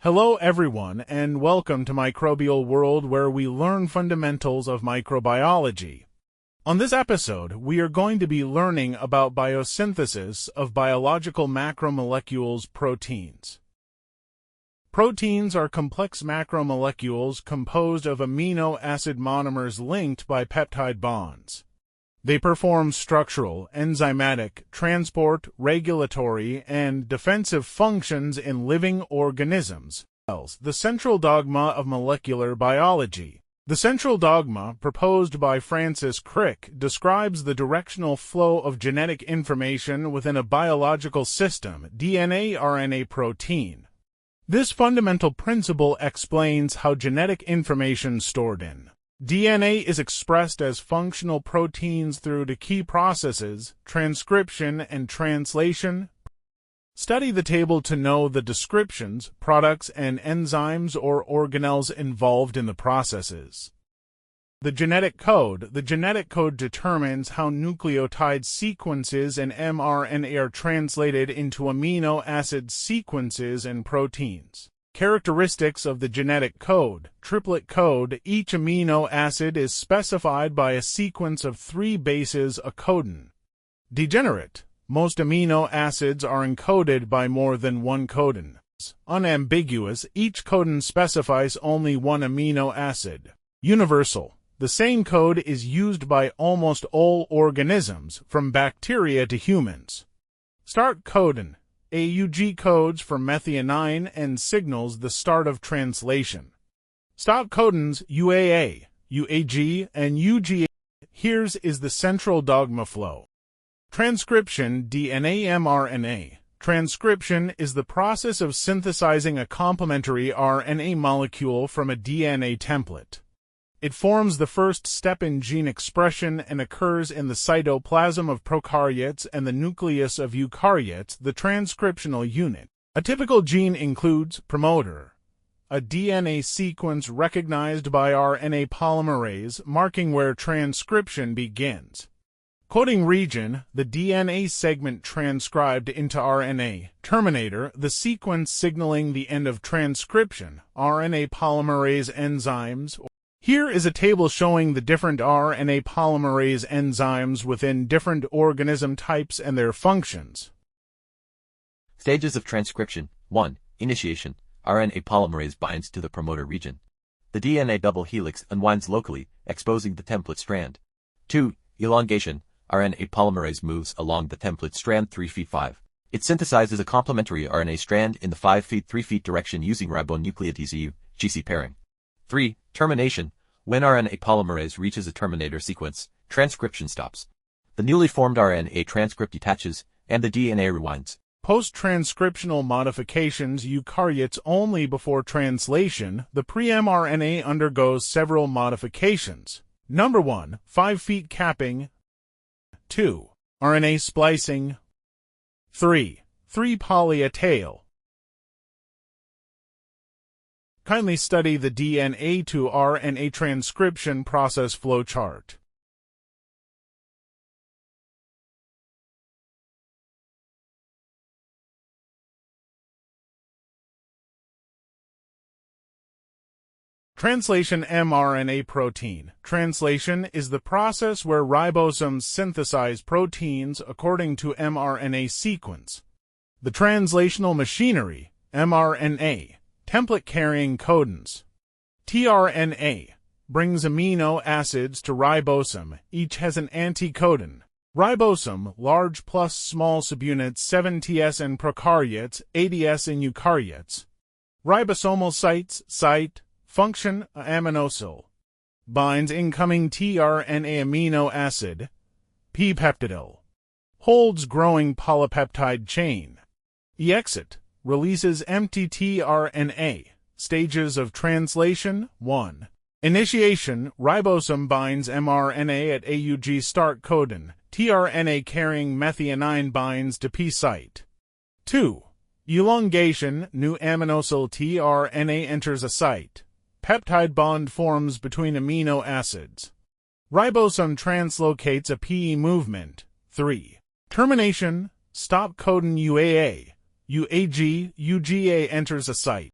Hello everyone, and welcome to Microbial World, where we learn fundamentals of microbiology. On this episode, we are going to be learning about biosynthesis of biological macromolecules proteins. Proteins are complex macromolecules composed of amino acid monomers linked by peptide bonds. They perform structural, enzymatic, transport, regulatory, and defensive functions in living organisms. The central dogma of molecular biology. The central dogma, proposed by Francis Crick, describes the directional flow of genetic information within a biological system, DNA, RNA, protein. This fundamental principle explains how genetic information stored in DNA is expressed as functional proteins through the key processes, transcription and translation. Study the table to know the descriptions, products, and enzymes or organelles involved in the processes. The genetic code. The genetic code determines how nucleotide sequences and mRNA are translated into amino acid sequences and proteins. Characteristics of the genetic code. Triplet code. Each amino acid is specified by a sequence of 3 bases, a codon. Degenerate. Most amino acids are encoded by more than one codon. Unambiguous. Each codon specifies only one amino acid. Universal. The same code is used by almost all organisms, from bacteria to humans. Start codon. AUG codes for methionine and signals the start of translation. Stop codons UAA, UAG, and UGA. Here's is the central dogma flow. Transcription, DNA, mRNA. Transcription is the process of synthesizing a complementary RNA molecule from a DNA template. It forms the first step in gene expression and occurs in the cytoplasm of prokaryotes and the nucleus of eukaryotes, the transcriptional unit. A typical gene includes promoter, a DNA sequence recognized by RNA polymerase, marking where transcription begins. Coding region, the DNA segment transcribed into RNA. Terminator, the sequence signaling the end of transcription, RNA polymerase enzymes. Here is a table showing the different RNA polymerase enzymes within different organism types and their functions. Stages of transcription. 1. Initiation. RNA polymerase binds to the promoter region. The DNA double helix unwinds locally, exposing the template strand. 2. Elongation. RNA polymerase moves along the template strand 3 feet 5. It synthesizes a complementary RNA strand in the 5 feet 3 feet direction using ribonucleotide U, GC pairing. 3. Termination. When RNA polymerase reaches a terminator sequence, transcription stops. The newly formed RNA transcript detaches, and the DNA rewinds. Post-transcriptional modifications. Eukaryotes only. Before translation, the pre-mRNA undergoes several modifications. Number 1. 5 feet capping. 2. RNA splicing. 3. 3-poly A tail. Kindly study the DNA to RNA transcription process flowchart. Translation. mRNA protein. Translation is the process where ribosomes synthesize proteins according to mRNA sequence. The translational machinery, mRNA. Template-carrying codons. tRNA brings amino acids to ribosome. Each has an anticodon. Ribosome, large plus small subunits 7ts in prokaryotes, 80s in eukaryotes. Ribosomal site, function, aminosyl. Binds incoming tRNA amino acid, p-peptidyl. Holds growing polypeptide chain. Exit. Releases empty tRNA. Stages of translation. 1. Initiation. Ribosome binds mRNA at AUG start codon. tRNA carrying methionine binds to P site. 2. Elongation. New aminosyl tRNA enters a site. Peptide bond forms between amino acids. Ribosome translocates a PE movement. 3. Termination. Stop codon UAA. UAG, UGA enters a site.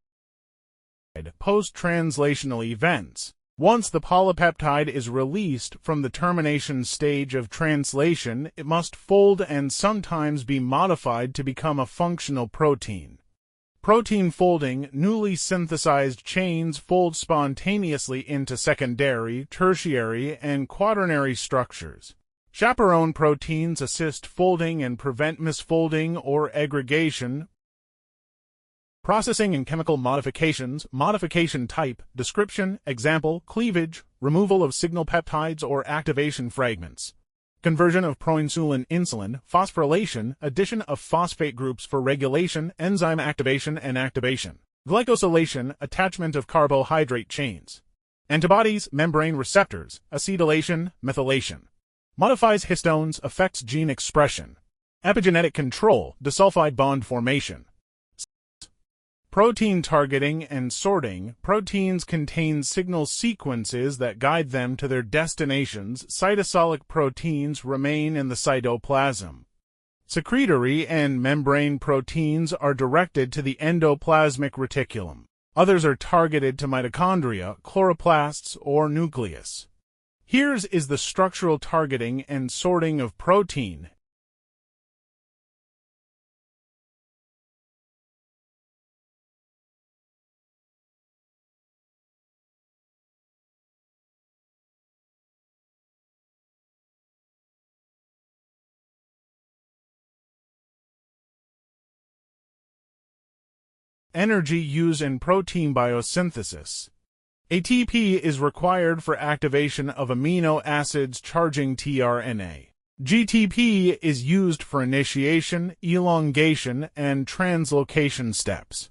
Post-translational events. Once the polypeptide is released from the termination stage of translation, it must fold and sometimes be modified to become a functional protein. Protein folding, newly synthesized chains fold spontaneously into secondary, tertiary, and quaternary structures. Chaperone proteins assist folding and prevent misfolding or aggregation. Processing and chemical modifications, modification type, description, example, cleavage, removal of signal peptides or activation fragments. Conversion of proinsulin insulin, phosphorylation, addition of phosphate groups for regulation, enzyme activation and activation. Glycosylation, attachment of carbohydrate chains. Antibodies, membrane receptors, acetylation, methylation. Modifies histones, affects gene expression. Epigenetic control, disulfide bond formation. Protein targeting and sorting. Proteins contain signal sequences that guide them to their destinations. Cytosolic proteins remain in the cytoplasm. Secretory and membrane proteins are directed to the endoplasmic reticulum. Others are targeted to mitochondria, chloroplasts, or nucleus. Here's is the structural targeting and sorting of protein. Energy used in protein biosynthesis. ATP is required for activation of amino acids charging tRNA. GTP is used for initiation, elongation, and translocation steps.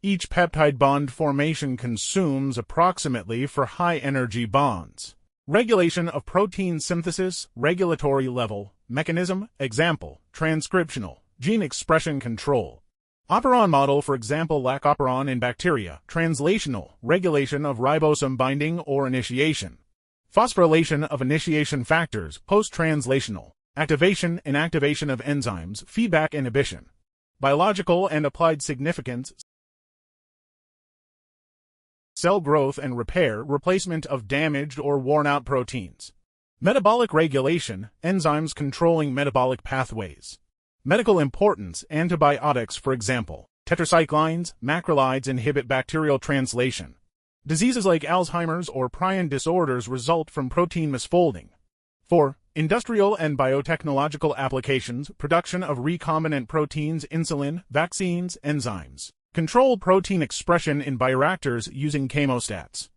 Each peptide bond formation consumes approximately for high-energy bonds. Regulation of protein synthesis, regulatory level, mechanism, example, transcriptional, gene expression control. Operon model, for example, lack operon in bacteria. Translational, regulation of ribosome binding or initiation. Phosphorylation of initiation factors, post-translational. Activation, inactivation of enzymes, feedback inhibition. Biological and applied significance. Cell growth and repair, replacement of damaged or worn-out proteins. Metabolic regulation, enzymes controlling metabolic pathways. Medical importance, antibiotics, for example, tetracyclines, macrolides inhibit bacterial translation. Diseases like Alzheimer's or prion disorders result from protein misfolding. 4. Industrial and biotechnological applications, production of recombinant proteins, insulin, vaccines, enzymes. Control protein expression in bioreactors using chemostats.